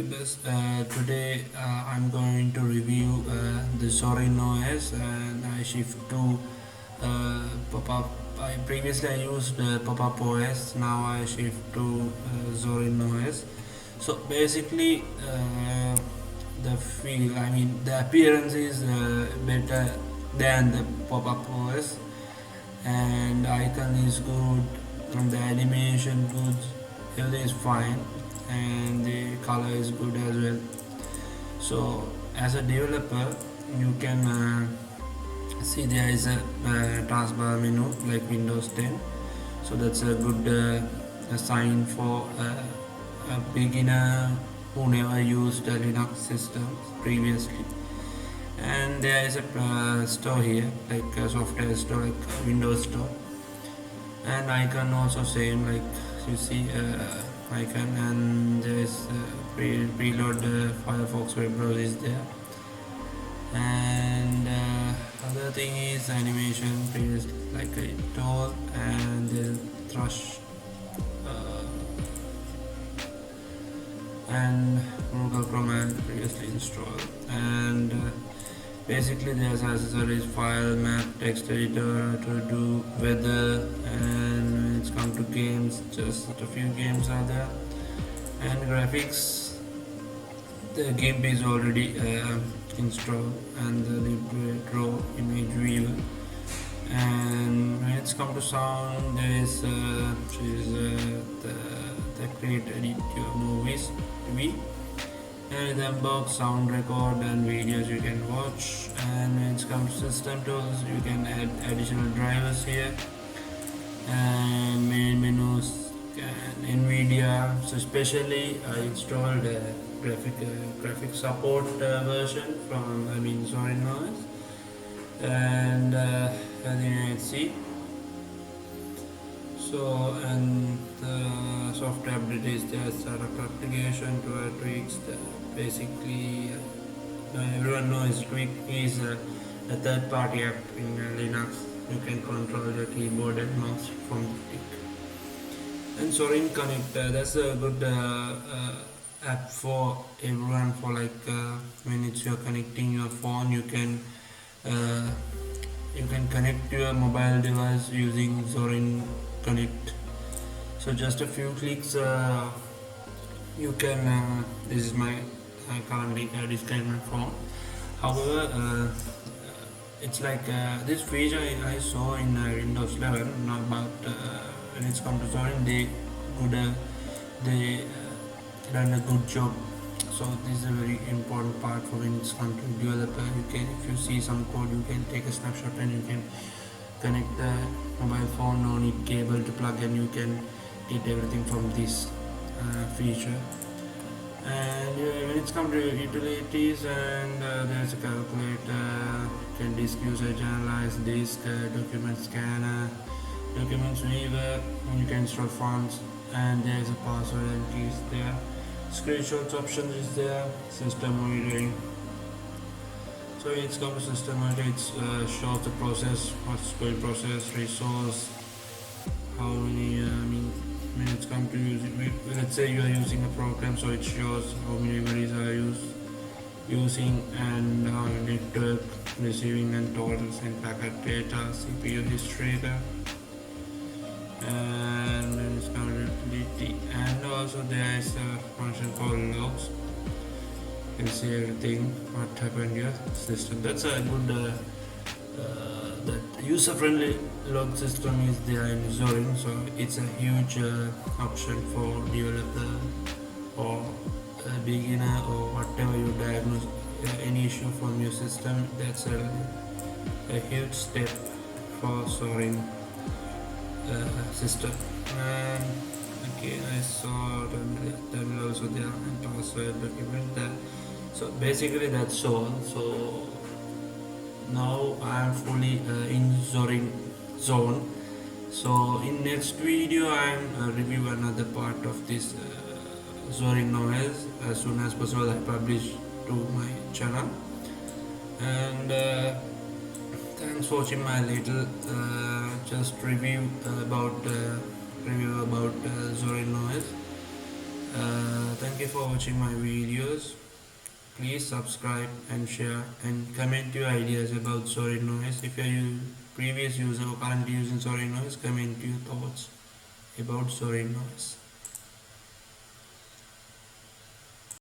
YouTubers. Today I'm going to review the Zorin OS, and I shift to pop-up. Previously I used pop-up OS, now I shift to Zorin OS. So basically the feel, the appearance is better than the pop-up OS, and icon is good, and the animation good, everything is fine, and the color is good as well. So as a developer, you can see there is a taskbar menu like Windows 10. So that's a good a sign for a beginner who never used a Linux system previously. And there is a store here, like a software store, like a Windows store, and icon also same, like you see icon, and there is preload Firefox web browser is there. And other thing is animation previously like a tool, and then thrush uh, and Google Chrome previously installed. And basically there's accessories, file, map, text editor to do weather, and when it's come to games, just a few games are there. And graphics, the GIMP is already installed, and the draw image viewer. And when it's come to sound, there is the create edit your movies TV, and then box sound record and videos you can watch. And when it comes to system tools, you can add additional drivers here, and main menus and NVIDIA. So especially I installed a graphic support version from Zorin OS, and as you can see. So, and the software update is there, startup application to tweaks. Basically, everyone knows Tweak is a third-party app in Linux. You can control your keyboard and mouse from Tweak. And Zorin Connect, that's a good app for everyone. For like when it's you're connecting your phone, uh, you can connect your mobile device using Zorin Connect. So just a few clicks, you can. This is my currently display my phone. However, it's like this feature I saw in Windows 11. Not about when it's come to Zorin, they done a good job. So this is a very important part for when it's come to developer. You can, if you see some code, you can take a snapshot and you can connect the mobile phone, no need cable to plug, and you can get everything from this feature. And when it's come to utilities, and there's a calculator, can disk usage analyze, disk document scanner, documents viewer, you can install fonts, and there's a password and keys there. Screenshots option is there, system monitoring. So it's come to system monitoring, it shows the process, what's going process, resource, how many, when it's come to using, let's say you are using a program, so it shows how many memories are using, and how network, receiving and totals, and packet data, CPU history there. And then it's come to utility, and also there is a function called logs. You can see everything what happened here system. That's a good that user-friendly log system is there in Zorin. So it's a huge option for developer or a beginner or whatever you diagnose any issue from your system. That's a huge step for Zorin system. And again, I saw terminal also there, and password document there. So basically that's all. So now I am fully in Zorin zone. So in next video I am review another part of this Zorin OS. As soon as possible I publish to my channel. And thanks for watching my little just review about Zorin OS. Thank you for watching my videos. Please subscribe and share and comment your ideas about Zorin OS. If you're a previous user or currently using Zorin OS, comment your thoughts about Zorin OS.